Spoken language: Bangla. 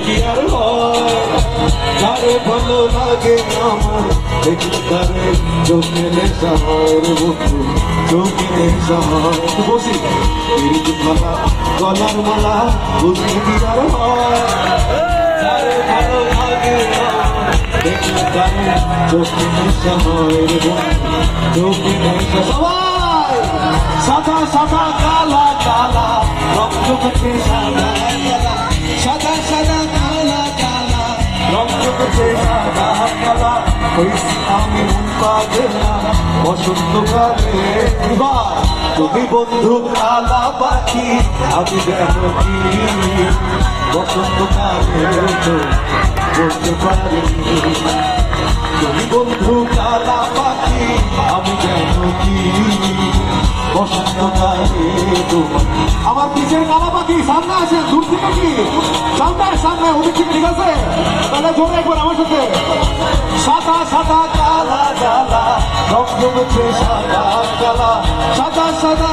কি আর হয় যারে ভালো লাগে আমার দেখি তারে চোখে নেশা হয় রে বন্ধু চোখে নেশা হয় বসি পিরিত মালা গলার মালা বুঝি কি আর হয় যারে ভালো লাগে আমার দেখি তারে চোখে নেশা হয় রে বন্ধু চোখে নেশা সবাই সাদা সাদা কালা কালা রক্ত করছে সাদা সাদা সাদা কালা কালা রক্ত করছে সাদা কালা হইছি আমি মন পাগলা বসন্তকালে তুমি বন্ধু কালা পাখি আমি দেখো কি বসন্তকালে তো বলতে পারি তুমি বন্ধু কালা পাখি আমি দেখো কি বসন্তকালে তোমার আমার পিছের কালা পাখি সামনে আছে দূর থেকে কি সামনে সামনে ওদিক থেকে ঠিক আছে তাহলে জোরে একবার আমার সাথে সাদা সাদা কালা কালা রক্ত মুছে সাদা কালা সাদা সাদা